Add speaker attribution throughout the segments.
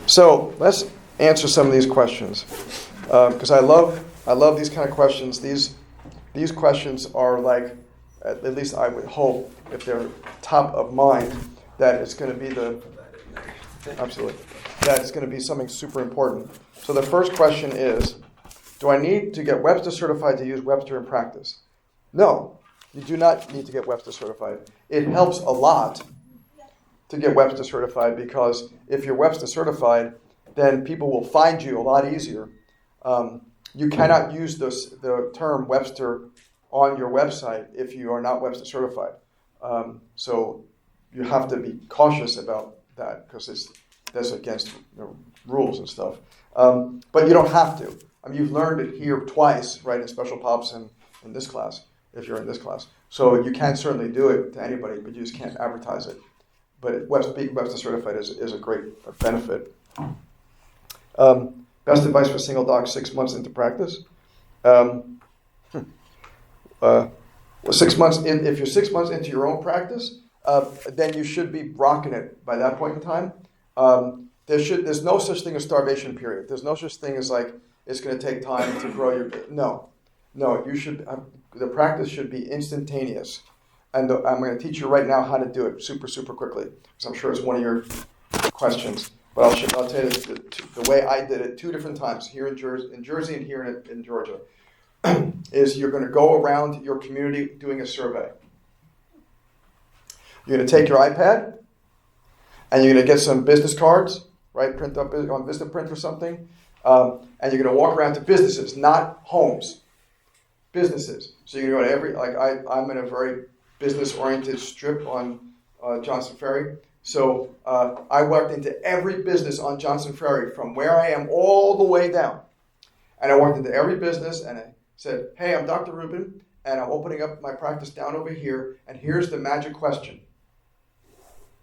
Speaker 1: So let's answer some of these questions because I love these kind of questions. These questions are like, at least I would hope, if they're top of mind, that it's going to be that it's going to be something super important. So the first question is, do I need to get Webster certified to use Webster in practice? No, you do not need to get Webster certified. It helps a lot to get Webster certified because if you're Webster certified, then people will find you a lot easier. You cannot use the term Webster on your website if you are not Webster certified. So you have to be cautious about that because that's against rules and stuff. But you don't have to. I mean, you've learned it here twice, right, in Special Pops and in this class, if you're in this class. So you can certainly do it to anybody, but you just can't advertise it. But being Webster certified is a great benefit. Best advice for single docs 6 months into practice. 6 months in, if you're 6 months into your own practice, then you should be rocking it by that point in time. There's no such thing as starvation period. There's no such thing as like it's going to take time to grow your. No. You should. The practice should be instantaneous, and I'm going to teach you right now how to do it super quickly because I'm sure it's one of your questions. But I'll tell you the way I did it 2 different times here in Jersey and here in Georgia is you're going to go around your community doing a survey. You're going to take your iPad and you're going to get some business cards, right? Print up on Vistaprint or something, and you're going to walk around to businesses, not homes, businesses. So you're going to go to I'm in a very business-oriented strip on Johnson Ferry. So I walked into every business on Johnson Ferry from where I am all the way down. And I walked into every business and I said, hey, I'm Dr. Rubin, and I'm opening up my practice down over here, and here's the magic question.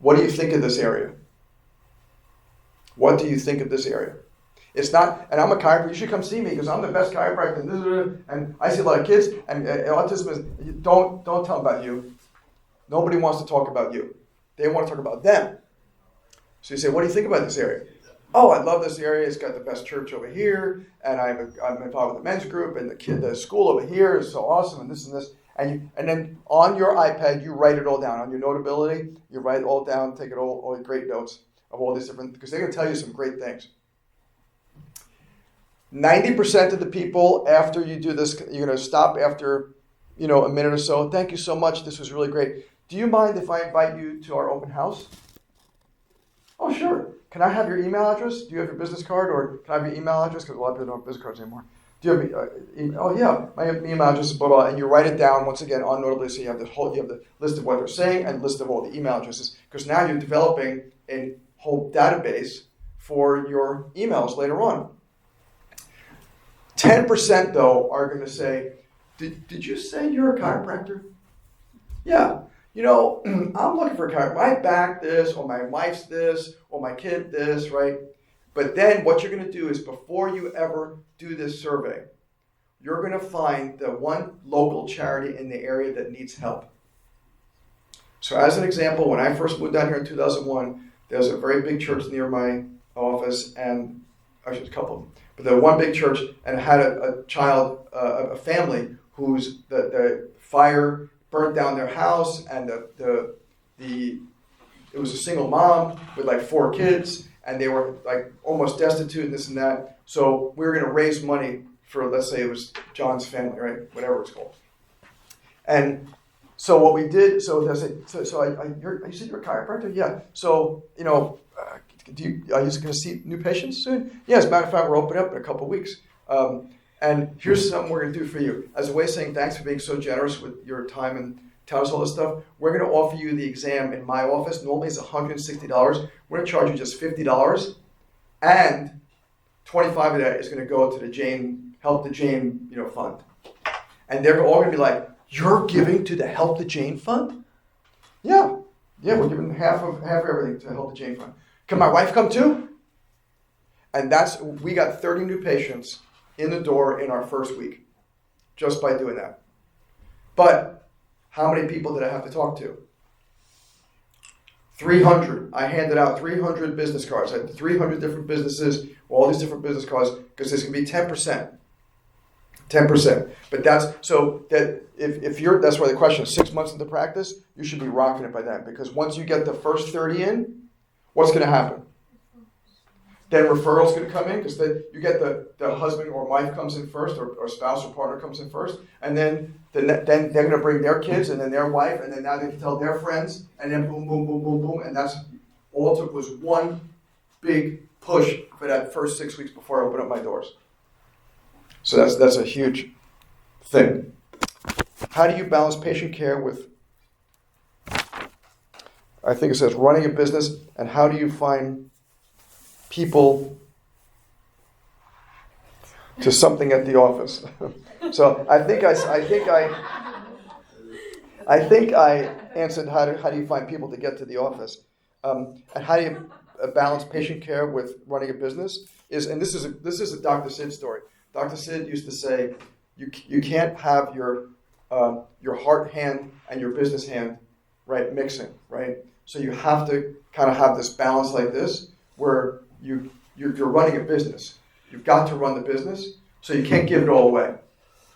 Speaker 1: What do you think of this area? What do you think of this area? It's not, and I'm a chiropractor, you should come see me because I'm the best chiropractor, and I see a lot of kids, and autism is, don't tell them about you. Nobody wants to talk about you. They want to talk about them. So you say, what do you think about this area? Oh, I love this area. It's got the best church over here, and I'm involved with the men's group, and the school over here is so awesome, and this and this. And then on your iPad, you write it all down. On your Notability, you write it all down, take it all great notes of all these different, because they're going to tell you some great things. 90% of the people, after you do this, you're going to stop after, a minute or so. Thank you so much. This was really great. Do you mind if I invite you to our open house? Oh, sure. Can I have your email address? Do you have your business card, or can I have your email address? Because a lot of people don't have business cards anymore. Do you have oh yeah, my email address is blah blah, and you write it down once again on Notability. So you have the list of what they're saying and list of all the email addresses. Because now you're developing a whole database for your emails later on. 10% though are going to say, "Did you say you're a chiropractor?" Yeah. I'm looking for a chiropractor. My back this, or my wife's this, or my kid this, right? But then what you're going to do is before you ever do this survey, you're going to find the one local charity in the area that needs help. So as an example, when I first moved down here in 2001, there's a very big church near my office, and actually a couple of them, but there was one big church, and it had a child, a family whose the fire burnt down their house, and it was a single mom with like 4 kids, and they were like almost destitute and this and that. So we were going to raise money for, let's say it was John's family, right? Whatever it's called. And so what we did, so I said, you said you're a chiropractor? Yeah. So, are you going to see new patients soon? Yeah, as a matter of fact, we're opening up in a couple of weeks. And here's something we're going to do for you. As a way of saying thanks for being so generous with your time and telling us all this stuff, we're going to offer you the exam in my office. Normally it's $160. We're going to charge you just $50. And 25 of that is going to go to the Help the Jane, fund. And they're all going to be like, you're giving to the Help the Jane fund? Yeah, we're giving half of everything to Help the Jane fund. Can my wife come too? And we got 30 new patients in the door in our first week, just by doing that. But how many people did I have to talk to? 300. I handed out 300 business cards. I had 300 different businesses, all these different business cards, because there's going to be 10%. 10%. But that's so that if you're, that's why the question is 6 months into practice, you should be rocking it by then. Because once you get the first 30 in, what's going to happen? Then referrals going to come in, because you get the husband or wife comes in first, or spouse or partner comes in first, and then they're going to bring their kids, and then their wife, and then now they can tell their friends, and then boom, boom, boom, boom, boom, and that's all it took was one big push for that first 6 weeks before I opened up my doors. So that's a huge thing. How do you balance patient care with, I think it says, running a business, and how do you find people to something at the office? So I think I answered how do you find people to get to the office, and how do you balance patient care with running a business and this is a Dr. Sid story. Dr. Sid used to say, you can't have your heart hand and your business hand, right, mixing, right? So you have to kind of have this balance like this, where you're running a business. You've got to run the business, so you can't give it all away,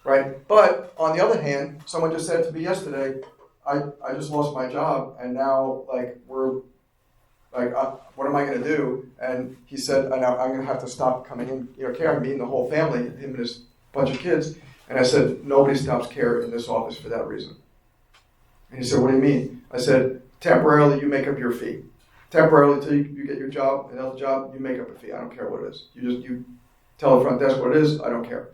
Speaker 1: right? But on the other hand, someone just said to me yesterday, I just lost my job, and now what am I going to do? And he said, I'm going to have to stop coming in, care of me and the whole family, him and his bunch of kids. And I said, nobody stops care in this office for that reason. And he said, what do you mean? I said, temporarily you make up your fee. Temporarily until you get your job, another job, you make up a fee. I don't care what it is. You tell the front desk what it is, I don't care.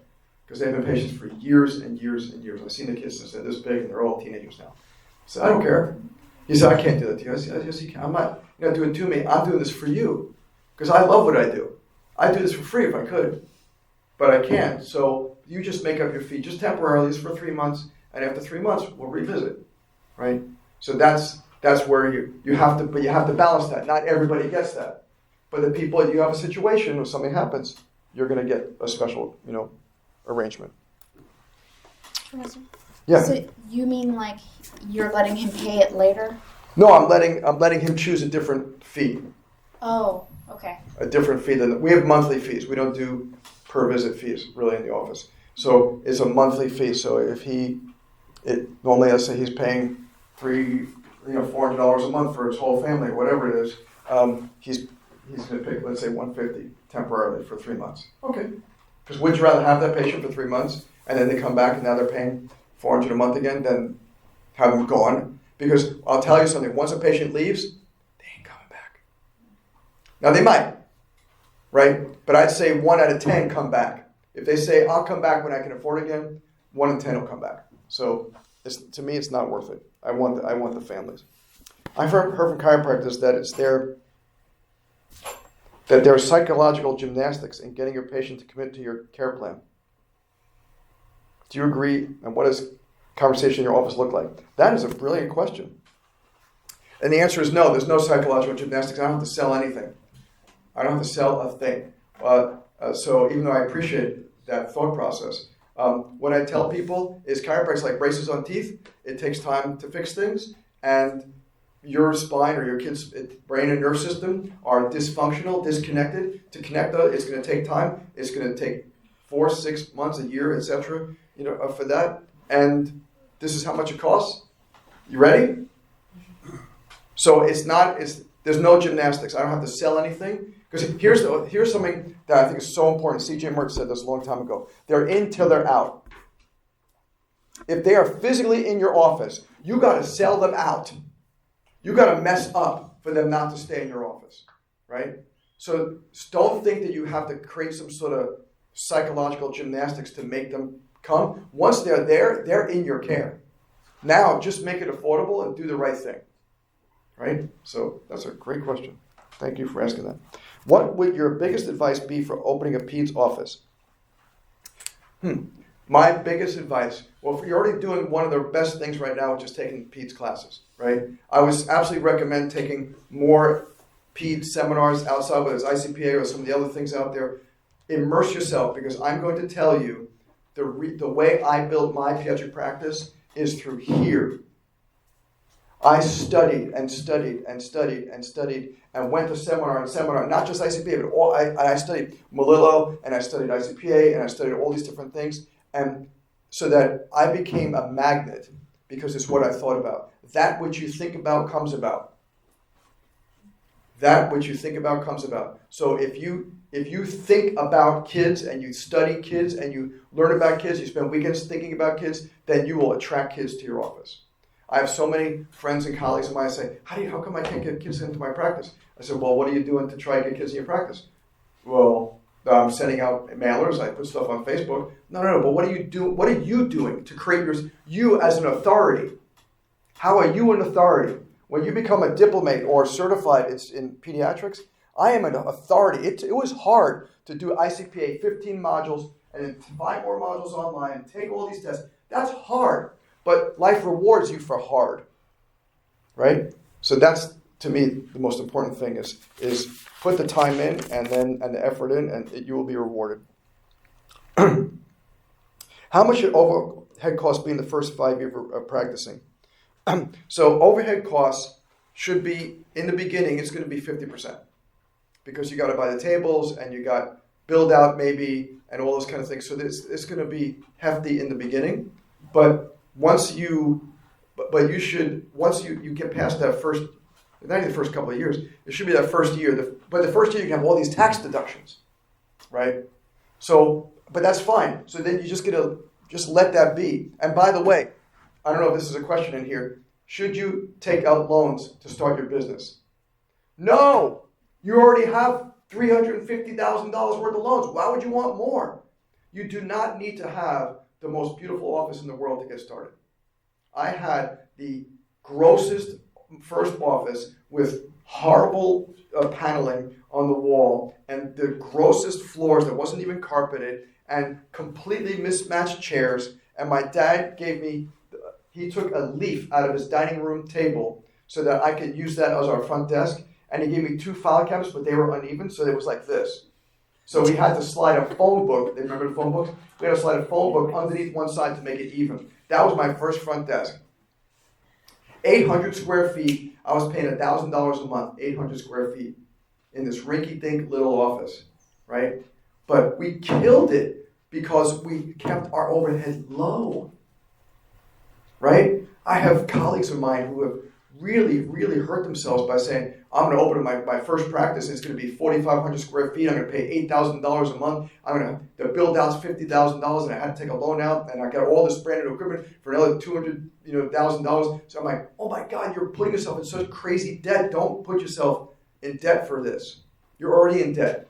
Speaker 1: Because they've been patients for years and years and years. I've seen the kids since they're this big, and they're all teenagers now. I said, I don't care. He said, I can't do that to you. I said, yes, you can. I'm not doing it to me. I'm doing this for you. Because I love what I do. I'd do this for free if I could. But I can't. So you just make up your fee just temporarily. It's for 3 months. And after 3 months, we'll revisit. Right? So that's where you have to, but you have to balance that. Not everybody gets that. But the people, you have a situation where something happens, you're going to get a special, arrangement.
Speaker 2: Professor?
Speaker 1: Yeah.
Speaker 2: So you mean like you're letting him pay it later?
Speaker 1: No, I'm letting him choose a different fee.
Speaker 2: Oh, okay.
Speaker 1: A different fee we have monthly fees. We don't do per visit fees really in the office. So it's a monthly fee. So if normally let's say he's paying $400 a month for his whole family, whatever it is, he's going to pay, let's say, $150 temporarily for 3 months. Okay. Because would you rather have that patient for 3 months and then they come back and now they're paying $400 a month again than have them gone? Because I'll tell you something, once a patient leaves, they ain't coming back. Now they might, right? But I'd say 1 out of 10 come back. If they say, I'll come back when I can afford it again, 1 in 10 will come back. So to me, it's not worth it. I want the families. I've heard from chiropractors that there are psychological gymnastics in getting your patient to commit to your care plan. Do you agree? And what does conversation in your office look like? That is a brilliant question. And the answer is no. There's no psychological gymnastics. I don't have to sell anything. I don't have to sell a thing. So even though I appreciate that thought process, what I tell people is chiropractic like braces on teeth. It takes time to fix things, and your spine or your kid's brain and nerve system are dysfunctional, disconnected. To connect those, it's going to take time. It's going to take 4, 6 months, a year, etc. For that. And this is how much it costs. You ready? So there's no gymnastics. I don't have to sell anything. Because here's something that I think is so important. C.J. Mertz said this a long time ago. They're in till they're out. If they are physically in your office, you got to sell them out. You got to mess up for them not to stay in your office, right? So don't think that you have to create some sort of psychological gymnastics to make them come. Once they're there, they're in your care. Now, just make it affordable and do the right thing, right? So that's a great question. Thank you for asking that. What would your biggest advice be for opening a peds office? My biggest advice, well, you're already doing one of the best things right now, which is taking peds classes, right? I would absolutely recommend taking more peds seminars outside, whether it's ICPA or some of the other things out there. Immerse yourself, because I'm going to tell you the way I built my pediatric practice is through here. I studied and studied and studied and studied and went to seminar and seminar, not just ICPA, but I studied Melillo and I studied ICPA and I studied all these different things, and so that I became a magnet because it's what I thought about. That which you think about comes about. That which you think about comes about. So if you think about kids and you study kids and you learn about kids, you spend weekends thinking about kids, then you will attract kids to your office. I have so many friends and colleagues of mine say, how come I can't get kids into my practice? I said, well, what are you doing to try to get kids in your practice? Well, I'm sending out mailers, I put stuff on Facebook. No, but what are you doing to create you as an authority? How are you an authority? When you become a diplomate or certified in pediatrics, I am an authority. It was hard to do ICPA 15 modules and then 5 more modules online and take all these tests. That's hard. But life rewards you for hard, right? So that's, to me, the most important thing is put the time in and the effort in, and you will be rewarded. How much should overhead costs be in the first 5 years of practicing? So overhead costs should be, in the beginning, it's going to be 50%. Because you got to buy the tables and you got build out maybe and all those kind of things. So it's going to be hefty in the beginning, but once you get past that first, not even the first couple of years, it should be that first year. But the first year you can have all these tax deductions, right? So, but that's fine. So then you just let that be. And by the way, I don't know if this is a question in here. Should you take out loans to start your business? No, you already have $350,000 worth of loans. Why would you want more? You do not need to have the most beautiful office in the world to get started. I had the grossest first office with horrible paneling on the wall and the grossest floors that wasn't even carpeted and completely mismatched chairs. And my dad he took a leaf out of his dining room table so that I could use that as our front desk. And he gave me 2 file cabinets, but they were uneven, so it was like this. So we had to slide a phone book. They remember the phone books? We had to slide a phone book underneath one side to make it even. That was my first front desk. 800 square feet. I was paying $1,000 a month, 800 square feet in this rinky-dink little office, right? But we killed it because we kept our overhead low, right? I have colleagues of mine who have really, really hurt themselves by saying, I'm going to open my first practice, and it's going to be 4,500 square feet. I'm going to pay $8,000 a month. The build out's $50,000, and I had to take a loan out, and I got all this brand new equipment for another $200,000. So I'm like, oh my God, you're putting yourself in such crazy debt. Don't put yourself in debt for this. You're already in debt.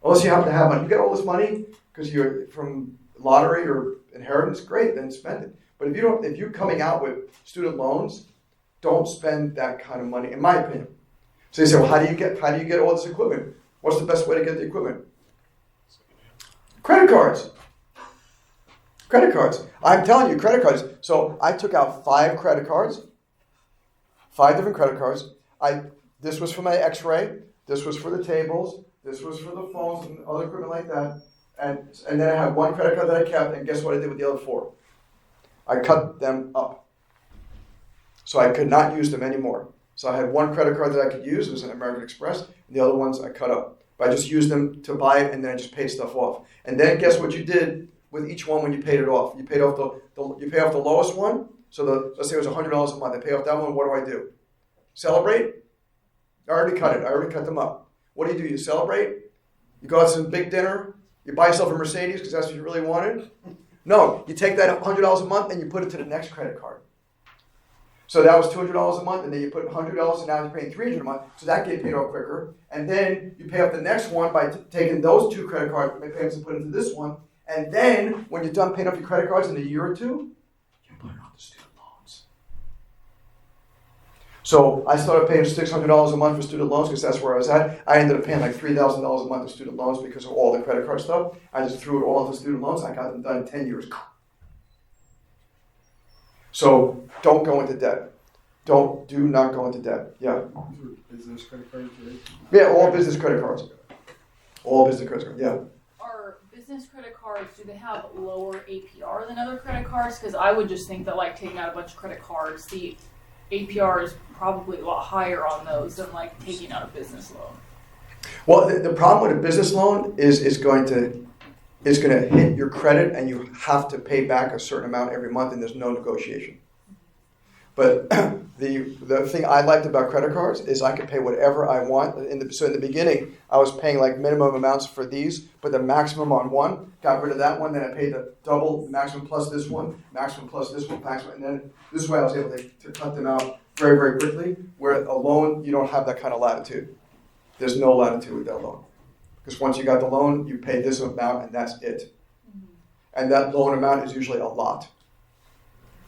Speaker 1: Unless you happen to have money. You get all this money because you're from lottery or inheritance, great, then spend it. But if you're coming out with student loans, don't spend that kind of money, in my opinion. So you say, well, how do you get all this equipment? What's the best way to get the equipment? Credit cards. Credit cards. I'm telling you, credit cards. So I took out 5 credit cards, 5 different credit cards. This was for my X-ray. This was for the tables. This was for the phones and other equipment like that. And then I had 1 credit card that I kept. And guess what I did with the other 4? I cut them up. So I could not use them anymore. So I had 1 credit card that I could use. It was an American Express. And the other ones I cut up. But I just used them to buy it, and then I just paid stuff off. And then guess what you did with each one when you paid it off? You paid off you pay off the lowest one. So let's say it was $100 a month. I pay off that one. What do? Celebrate? I already cut it. I already cut them up. What do? You celebrate? You go out to some big dinner. You buy yourself a Mercedes because that's what you really wanted. No, you take that $100 a month and you put it to the next credit card. So that was $200 a month, and then you put $100, and now you're paying $300 a month. So that gets paid off quicker. And then you pay off the next one by taking those 2 credit card payments and put into this one. And then when you're done paying off your credit cards in a year or 2, you put it on the student loans. So I started paying $600 a month for student loans because that's where I was at. I ended up paying like $3,000 a month of student loans because of all the credit card stuff. I just threw it all into student loans. I got them done in 10 years. So don't go into debt. Do not go into debt. Yeah.
Speaker 3: Business credit cards, right?
Speaker 1: Yeah, all business credit cards. All business credit cards, yeah.
Speaker 4: Are business credit cards, do they have lower APR than other credit cards? Because I would just think that like taking out a bunch of credit cards, the APR is probably a lot higher on those than like taking out a business loan.
Speaker 1: Well, the problem with a business loan is it's going to hit your credit, and you have to pay back a certain amount every month, and there's no negotiation. But the thing I liked about credit cards is I could pay whatever I want. So in the beginning, I was paying like minimum amounts for these, but the maximum on one, got rid of that one, then I paid the double maximum plus this one, maximum plus this one, maximum, and then this way I was able to cut them out very, very quickly. Where a loan, you don't have that kind of latitude. There's no latitude with that loan. Because once you got the loan, you pay this amount and that's it. And that loan amount is usually a lot.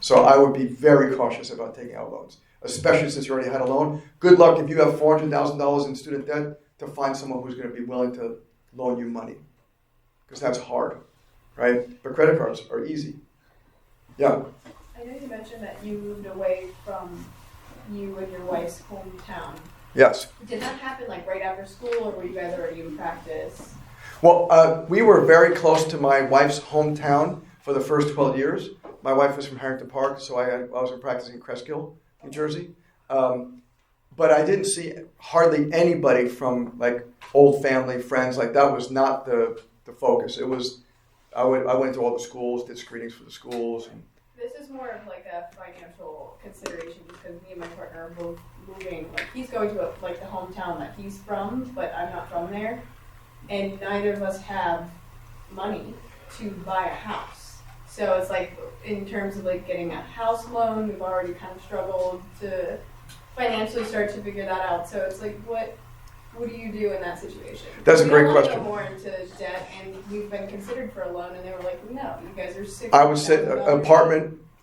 Speaker 1: So I would be very cautious about taking out loans, especially since you already had a loan. Good luck if you have $400,000 in student debt to find someone who's going to be willing to loan you money, because that's hard, right? But credit cards are easy. Yeah.
Speaker 5: I know you mentioned that you moved away from you and your wife's hometown.
Speaker 1: Yes.
Speaker 5: Did that happen like right after school, or were you guys already in practice?
Speaker 1: Well, we were very close to my wife's hometown for the first 12 years. My wife was from Harrington Park, so I was practicing in Cresskill, New Jersey. But I didn't see hardly anybody from like old family, friends. Like that was not the focus. It was, I went to all the schools, did screenings for the schools. And
Speaker 5: This is more of like a financial consideration because me and my partner are both moving. Like he's going to like the hometown that he's from, but I'm not from there. And neither of us have money to buy a house. So it's like in terms of like getting a house loan, we've already kind of struggled to financially start to figure that out. So it's like, what do you do in that situation?
Speaker 1: That's a
Speaker 5: We
Speaker 1: great
Speaker 5: don't wanna
Speaker 1: question.
Speaker 5: Go more into debt, and we've been considered for a loan, and they were like, no, you guys are $60,000.
Speaker 1: I would say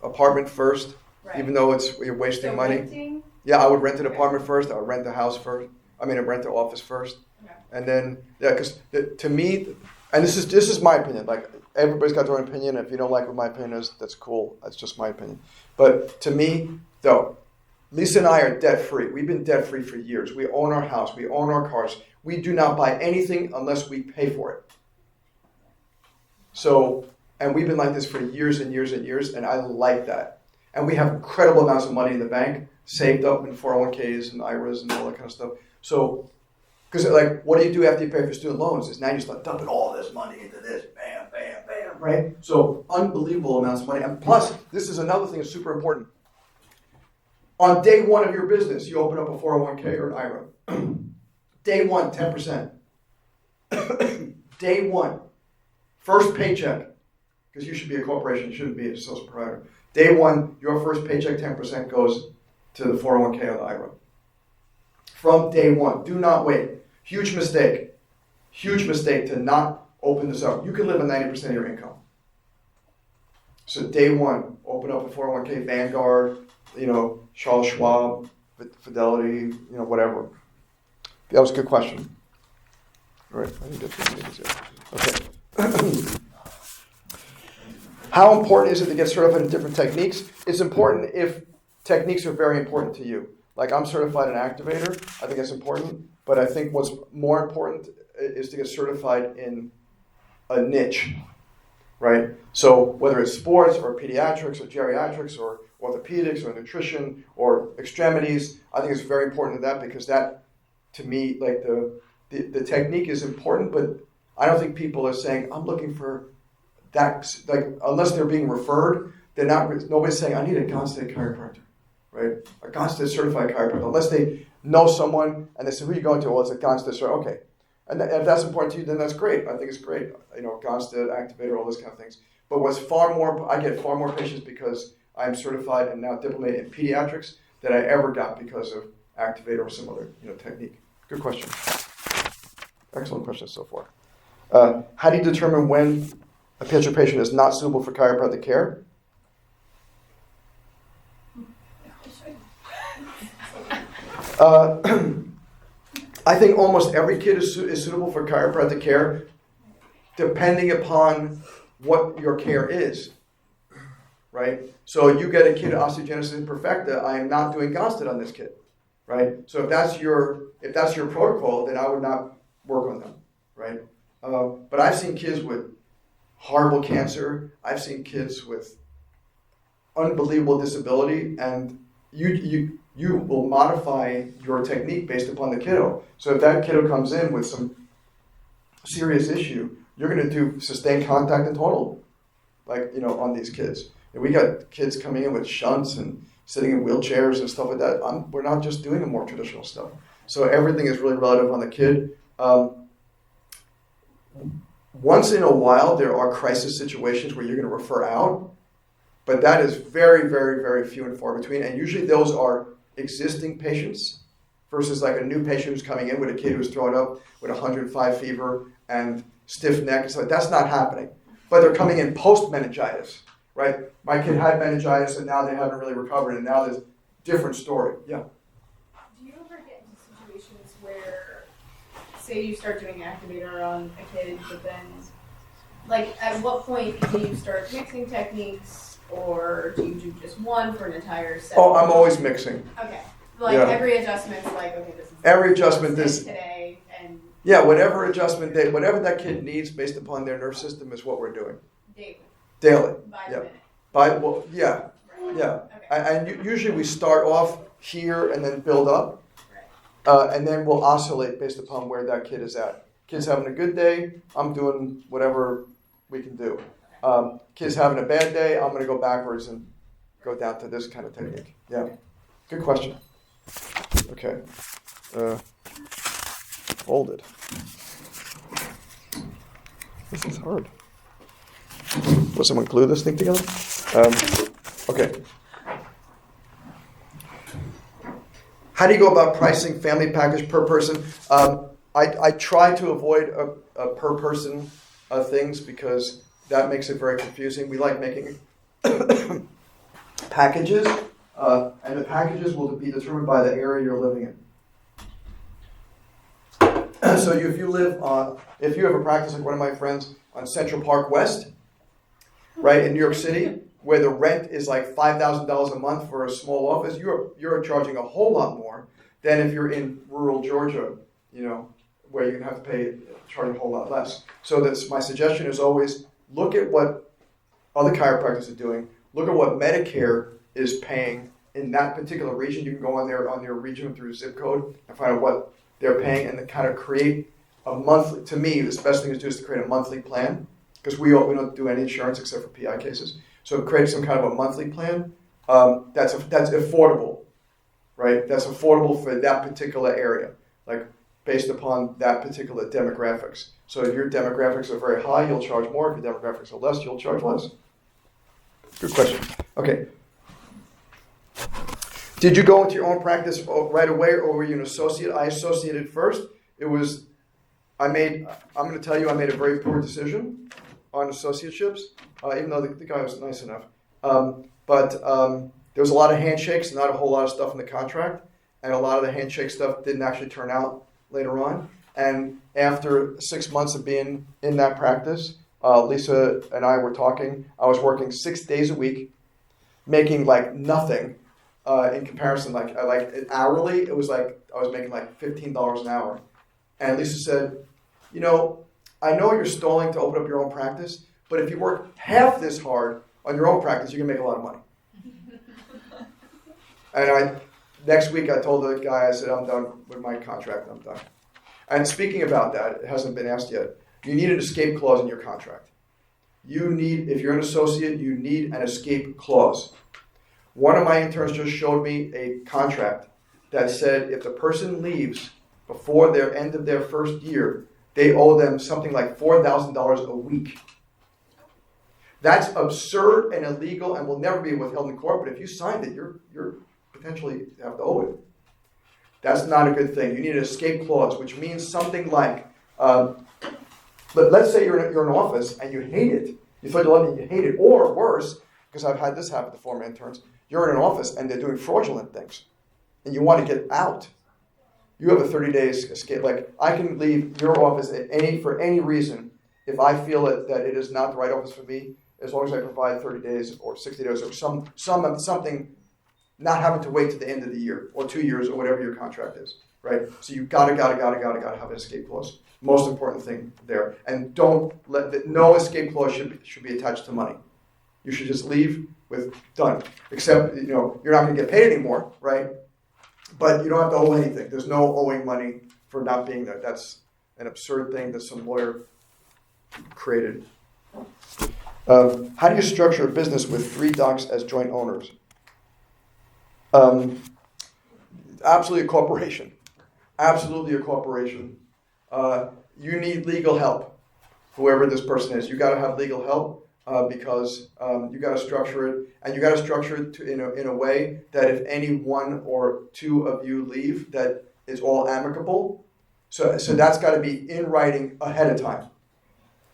Speaker 1: apartment first,
Speaker 5: Right.
Speaker 1: even though you're wasting
Speaker 5: So
Speaker 1: money.
Speaker 5: renting?
Speaker 1: Yeah, I would rent an apartment first. I would rent the house first. I'd rent the office first.
Speaker 5: Okay.
Speaker 1: And then, yeah, because to me, and this is my opinion. Like everybody's got their own opinion. If you don't like what my opinion is, that's cool. That's just my opinion. But to me, though, Lisa and I are debt free. We've been debt free for years. We own our house. We own our cars. We do not buy anything unless we pay for it. So, and we've been like this for years and years and years, and I like that. And we have incredible amounts of money in the bank, saved up in 401ks and IRAs and all that kind of stuff. So, because like, what do you do after you pay for student loans? Is now you start dumping all this money into this, bam, bam, bam, right? So, unbelievable amounts of money. And plus, this is another thing that's super important. On day one of your business, you open up a 401k or an IRA. Day one, 10%. Day one. First paycheck, because you should be a corporation, you shouldn't be a sole proprietor. Day one, your first paycheck, 10% goes to the 401k or the IRA. From day one, do not wait. Huge mistake to not open this up. You can live on 90% of your income. So day one, open up a 401k, Vanguard, Charles Schwab, Fidelity, whatever. That was a good question. All right, I think that's okay. How important is it to get certified in different techniques? It's important if techniques are very important to you. Like I'm certified in activator. I think that's important. But I think what's more important is to get certified in a niche, right? So whether it's sports or pediatrics or geriatrics or orthopedics or nutrition or extremities, I think it's very important to that because that, to me, like the technique is important, but I don't think people are saying, I'm looking for that, like unless they're being referred, nobody's saying, I need a Gonstead chiropractor, right? A Gonstead certified chiropractor, unless they know someone and they say, who are you going to? Well, it's a Gonstead certified, okay. And if that's important to you, then that's great. I think it's great. Gonstead, activator, all those kind of things. But I get far more patients because I'm certified and now diplomated in pediatrics than I ever got because of activator or some other technique. Good question. Excellent question so far. How do you determine when a pediatric patient is not suitable for chiropractic care? I think almost every kid is suitable for chiropractic care, depending upon what your care is, right? So you get a kid with osteogenesis imperfecta, I am not doing Gonstead on this kid, right? So if that's your protocol, then I would not work on them, right? But I've seen kids with horrible cancer. I've seen kids with unbelievable disability, and you will modify your technique based upon the kiddo. So if that kiddo comes in with some serious issue, you're going to do sustained contact and total, like, on these kids. And we got kids coming in with shunts and sitting in wheelchairs and stuff like that. We're not just doing the more traditional stuff. So everything is really relative on the kid. Once in a while, there are crisis situations where you're going to refer out, but that is very, very, very few and far between. And usually those are existing patients versus like a new patient who's coming in with a kid who's thrown up with 105 fever and stiff neck. So that's not happening. But they're coming in post-meningitis, right? My kid had meningitis and now they haven't really recovered, and now there's a different story. Yeah.
Speaker 5: Do you ever get into situations where, say you start doing activator on a kid, but then, like, at what point do you start mixing techniques, or do you do just one for an entire set?
Speaker 1: Oh, I'm always mixing.
Speaker 5: Okay. Like,
Speaker 1: Yeah.
Speaker 5: every adjustment's like, okay, this is
Speaker 1: Every adjustment is,
Speaker 5: today, and
Speaker 1: yeah, whatever adjustment, whatever that kid needs based upon their nerve system is what we're doing. Daily.
Speaker 5: by
Speaker 1: Yeah.
Speaker 5: the minute.
Speaker 1: Yeah.
Speaker 5: Right.
Speaker 1: Yeah.
Speaker 5: Okay.
Speaker 1: And usually we start off here and then build up. And then we'll oscillate based upon where that kid is at. Kid's having a good day, I'm doing whatever we can do. Kid's having a bad day, I'm going to go backwards and go down to this kind of technique. Yeah. Good question. Okay. Hold it. This is hard. Will someone glue this thing together? Okay. How do you go about pricing family package per person? I try to avoid a per person things because that makes it very confusing. We like making packages, and the packages will be determined by the area you're living in. So if you have a practice like one of my friends on Central Park West, right in New York City, where the rent is like $5,000 a month for a small office, you're charging a whole lot more than if you're in rural Georgia, where you're gonna have to charge a whole lot less. So my suggestion is always look at what other chiropractors are doing. Look at what Medicare is paying in that particular region. You can go on your region through zip code and find out what they're paying, and then kind of create a monthly. To me, the best thing to do is to create a monthly plan, because we don't do any insurance except for PI cases. So create some kind of a monthly plan that's affordable, right? That's affordable for that particular area, like based upon that particular demographics. So if your demographics are very high, you'll charge more. If your demographics are less, you'll charge less. Good question. Okay. Did you go into your own practice right away, or were you an associate? I associated first. I'm going to tell you, I made a very poor decision on associateships, even though the guy was nice enough. But there was a lot of handshakes, not a whole lot of stuff in the contract, and a lot of the handshake stuff didn't actually turn out later on. And after 6 months of being in that practice, Lisa and I were talking. I was working 6 days a week, making like nothing in comparison. Like hourly, it was like I was making like $15 an hour. And Lisa said, I know you're stalling to open up your own practice, but if you work half this hard on your own practice, you can make a lot of money. And next week I told the guy, I said, I'm done with my contract, I'm done. And speaking about that, it hasn't been asked yet, you need an escape clause in your contract. If you're an associate, you need an escape clause. One of my interns just showed me a contract that said if the person leaves before their end of their first year, they owe them something like $4,000 a week. That's absurd and illegal and will never be withheld in court, but if you signed it, you're potentially have to owe it. That's not a good thing. You need an escape clause, which means something like, let's say you're in an office and you hate it. You thought you loved it and you hate it. Or worse, because I've had this happen to former interns, you're in an office and they're doing fraudulent things and you want to get out. You have a 30 days escape. Like, I can leave your office for any reason if I feel that it is not the right office for me, as long as I provide 30 days or 60 days or something, not having to wait to the end of the year or 2 years or whatever your contract is, right? So you gotta have an escape clause. Most important thing there. And don't no escape clause should be attached to money. You should just leave with done. Except, you're not going to get paid anymore, right? But you don't have to owe anything. There's no owing money for not being there. That's an absurd thing that some lawyer created. How do you structure a business with 3 docs as joint owners? Absolutely a corporation. Absolutely a corporation. You need legal help, whoever this person is. You got to have legal help because you got to structure it, and you got to structure it in a way that if any 1 or 2 of you leave, that is all amicable. So that's got to be in writing ahead of time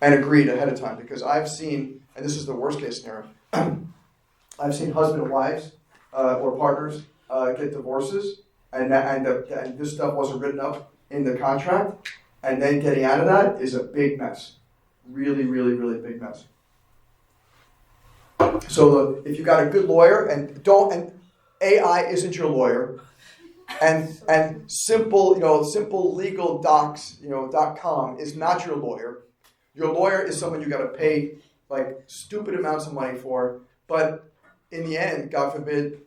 Speaker 1: and agreed ahead of time, because I've seen, and this is the worst case scenario, I've seen husband and wives or partners get divorces, and this stuff wasn't written up in the contract, and then getting out of that is a big mess. Really, really, really big mess. So if you got a good lawyer, and AI isn't your lawyer, and simple legal docs, .com is not your lawyer. Your lawyer is someone you got to pay like stupid amounts of money for, but in the end, God forbid,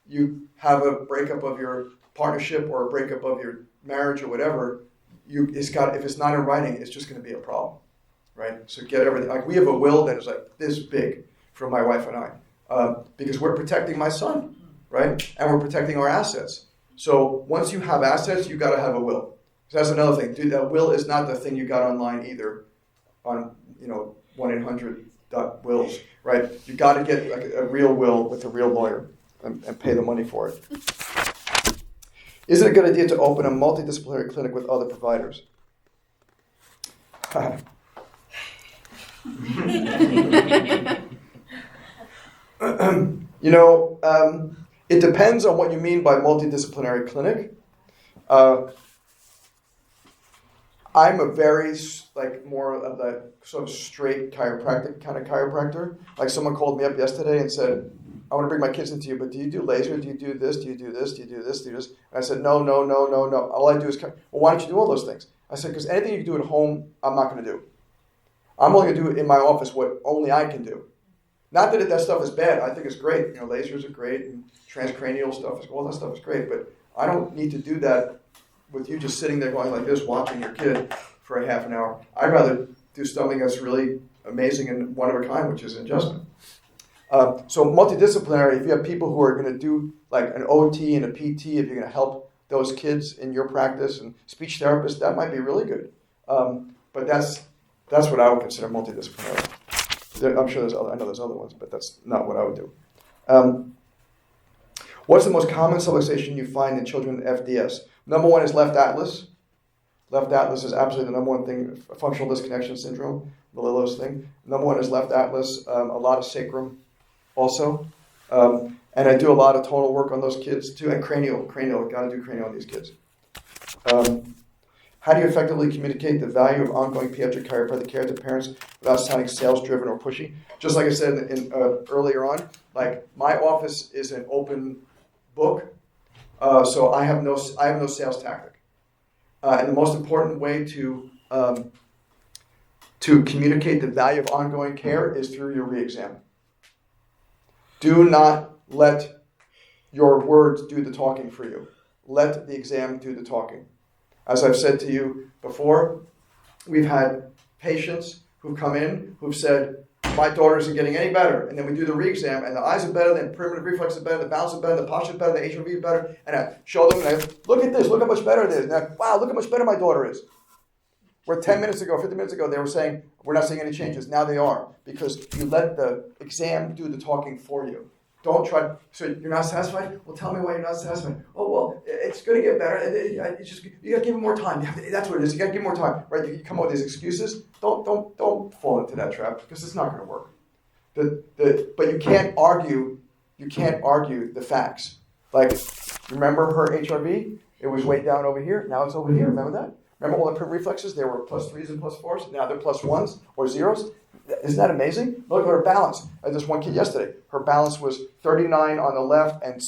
Speaker 1: you have a breakup of your partnership or a breakup of your marriage or whatever, if it's not in writing, it's just going to be a problem, right? So get everything. Like, we have a will that is like this big for my wife and I, because we're protecting my son, right? And we're protecting our assets. So once you have assets, you got to have a will. So that's another thing. Dude, that will is not the thing you got online either, on 1-800.wills, right? You got to get like a real will with a real lawyer and pay the money for it. Is it a good idea to open a multidisciplinary clinic with other providers? It depends on what you mean by multidisciplinary clinic. I'm a very, more of the sort of straight chiropractic kind of chiropractor. Like, someone called me up yesterday and said, I want to bring my kids into you, but do you do laser? Do you do this? Do you do this? Do you do this? Do you do this? And I said, no. All I do is, well, why don't you do all those things? I said, because anything you can do at home, I'm not going to do. I'm only going to do it in my office what only I can do. Not that that stuff is bad. I think it's great. Lasers are great, and transcranial stuff, all that stuff is great, but I don't need to do that with you just sitting there going like this, watching your kid for a half an hour. I'd rather do something that's really amazing and one of a kind, which is an adjustment. So multidisciplinary, if you have people who are going to do like an OT and a PT, if you're going to help those kids in your practice, and speech therapists, that might be really good. But that's what I would consider multidisciplinary. I'm sure I know there's other ones, but that's not what I would do. What's the most common subluxation you find in children with FDS? Number 1 is left atlas. Left atlas is absolutely the number 1 thing, functional disconnection syndrome, the Lillo's thing. Number 1 is left atlas, a lot of sacrum also. And I do a lot of tonal work on those kids too, and cranial, got to do cranial on these kids. How do you effectively communicate the value of ongoing pediatric chiropractic care to parents without sounding sales-driven or pushy? Just like I said earlier on, like, my office is an open book, so I have no sales tactic. And the most important way to communicate the value of ongoing care is through your re-exam. Do not let your words do the talking for you. Let the exam do the talking. As I've said to you before, we've had patients who've come in who've said, my daughter isn't getting any better. And then we do the re-exam, and the eyes are better, the primitive reflex is better, the balance is better, the posture is better, the HRV is better. And I show them, and I go, look at this, look how much better it is. And wow, look how much better my daughter is. Where 10 minutes ago, 15 minutes ago, they were saying, we're not seeing any changes. Now they are, because you let the exam do the talking for you. Don't try. So you're not satisfied? Well, tell me why you're not satisfied. Oh, well, it's going to get better. It's just, you got to give it more time. That's what it is. You got to give it more time, right? You come up with these excuses. Don't fall into that trap, because it's not going to work. But you can't argue. You can't argue the facts. Like, remember her HRV? It was way down over here. Now it's over here. Remember that? Remember all the reflexes? They were +3s and +4s. Now they're +1s or 0s. Isn't that amazing? Look at her balance. This one kid yesterday, her balance was 39 on the left and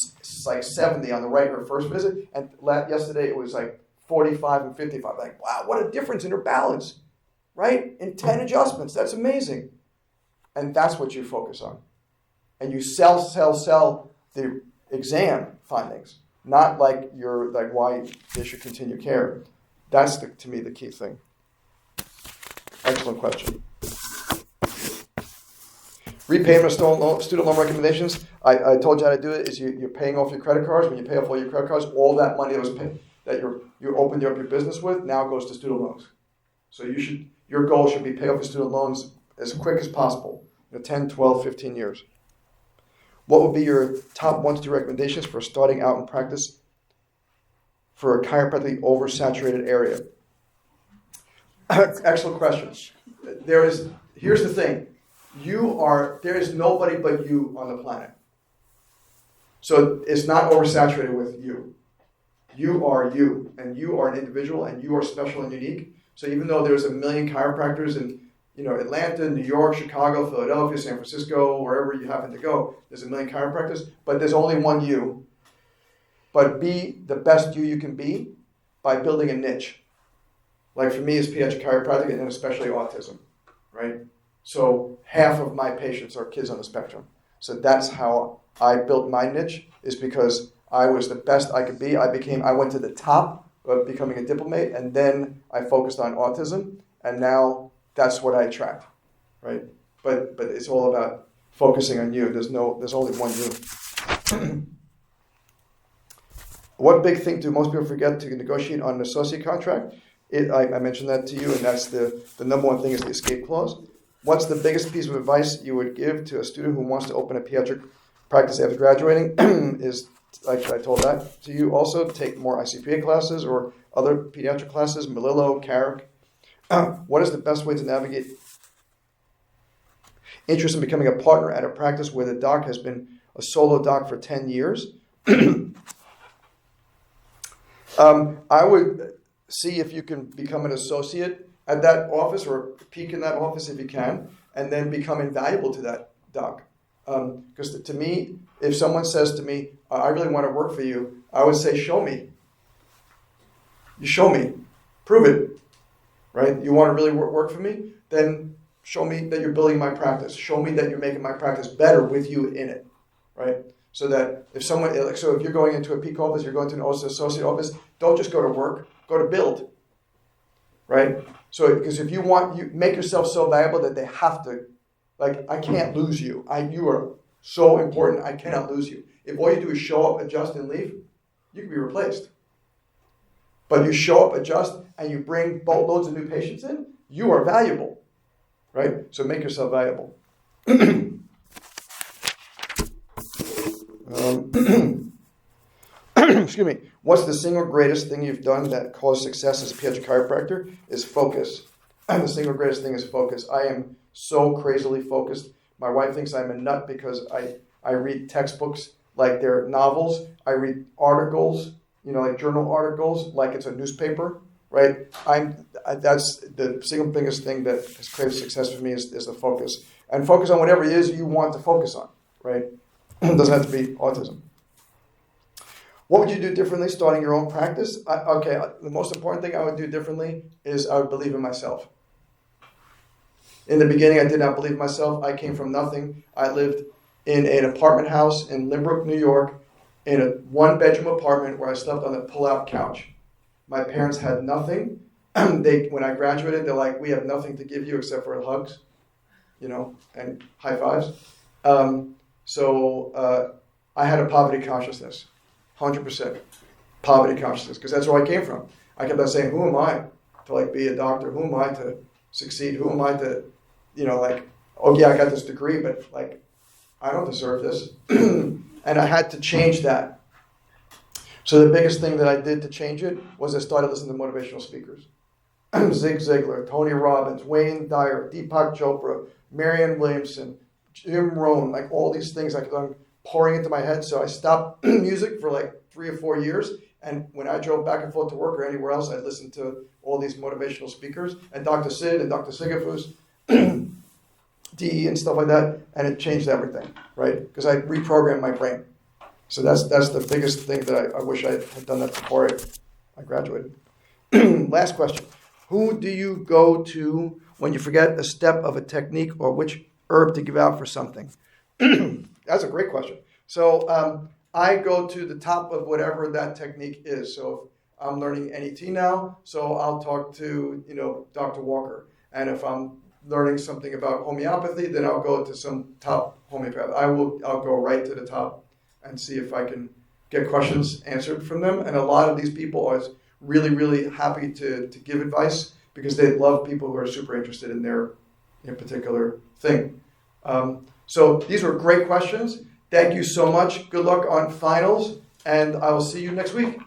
Speaker 1: like 70 on the right her first visit. And yesterday it was like 45 and 55. Like, wow, what a difference in her balance, right? In 10 adjustments. That's amazing. And that's what you focus on. and you sell the exam findings, not like why they should continue care. That's to me the key thing. Excellent question. Repayment of student loan recommendations. I told you how to do it. Is you're paying off your credit cards. When you pay off all your credit cards, all that money that was paid, that you opened up your business with now goes to student loans. So your goal should be pay off your student loans as quick as possible, 10, 12, 15 years. What would be your top 1 to 2 recommendations for starting out in practice for a chiropractically oversaturated area? Excellent question. Here's the thing. There is nobody but you on the planet. So it's not oversaturated with you. You are you, and you are an individual, and you are special and unique. So even though there's a million chiropractors in Atlanta, New York, Chicago, Philadelphia, San Francisco, wherever you happen to go, there's a million chiropractors, but there's only one you. But be the best you can be by building a niche. Like for me, it's pediatric chiropractic and then especially autism, right? So half of my patients are kids on the spectrum. So that's how I built my niche, is because I was the best I could be. I went to the top of becoming a diplomate, and then I focused on autism, and now that's what I attract, right? But it's all about focusing on you. There's only one you. What big thing do most people forget to negotiate on an associate contract? I mentioned that to you, and that's the number one thing is the escape clause. What's the biggest piece of advice you would give to a student who wants to open a pediatric practice after graduating? Is, like I told that to you also, take more ICPA classes or other pediatric classes, Melillo, Carrick. What is the best way to navigate interest in becoming a partner at a practice where the doc has been a solo doc for 10 years? I would see if you can become an associate at that office or peak in that office if you can, and then become invaluable to that doc. Because to me, if someone says to me, I really want to work for you, I would say, show me. You show me. Prove it. Right? You want to really work for me? Then show me that you're building my practice. Show me that you're making my practice better with you in it. Right? So that if you're going into a peak office, you're going to an associate office, don't just go to work, go to build. Right? So, because if you make yourself so valuable that they have to, I can't lose you. You are so important, I cannot lose you. If all you do is show up, adjust, and leave, you can be replaced. But you show up, adjust, and you bring boatloads of new patients in, you are valuable. Right? So make yourself valuable. Excuse me. What's the single greatest thing you've done that caused success as a pediatric chiropractor? Is focus. The single greatest thing is focus. I am so crazily focused. My wife thinks I'm a nut because I read textbooks like they're novels. I read articles, like journal articles, like it's a newspaper, right? That's the single biggest thing that has created success for me is the focus. And focus on whatever it is you want to focus on, right? It doesn't have to be autism. What would you do differently starting your own practice? The most important thing I would do differently is I would believe in myself. In the beginning, I did not believe in myself. I came from nothing. I lived in an apartment house in Limbrook, New York, in a one-bedroom apartment where I slept on a pull-out couch. My parents had nothing. When I graduated, they're like, we have nothing to give you except for hugs, and high fives. So I had a poverty consciousness. 100% poverty consciousness, because that's where I came from. I kept on saying, who am I to be a doctor? Who am I to succeed? Who am I to, I got this degree, but I don't deserve this. And I had to change that. So the biggest thing that I did to change it was I started listening to motivational speakers. Zig Ziglar, Tony Robbins, Wayne Dyer, Deepak Chopra, Marianne Williamson, Jim Rohn, all these things I could pouring into my head. So I stopped music for 3 or 4 years. And when I drove back and forth to work or anywhere else, I'd listen to all these motivational speakers and Dr. Sid and Dr. Sigafus, DE and stuff like that. And it changed everything, right? Because I reprogrammed my brain. So that's the biggest thing that I wish I had done that before I graduated. Last question. Who do you go to when you forget a step of a technique or which herb to give out for something? that's a great question. So I go to the top of whatever that technique is. So if I'm learning NET now, so I'll talk to, Dr. Walker. And if I'm learning something about homeopathy, then I'll go to some top homeopath. I'll go right to the top and see if I can get questions answered from them. And a lot of these people are really, really happy to give advice because they love people who are super interested in their particular thing. So these were great questions. Thank you so much. Good luck on finals, and I will see you next week.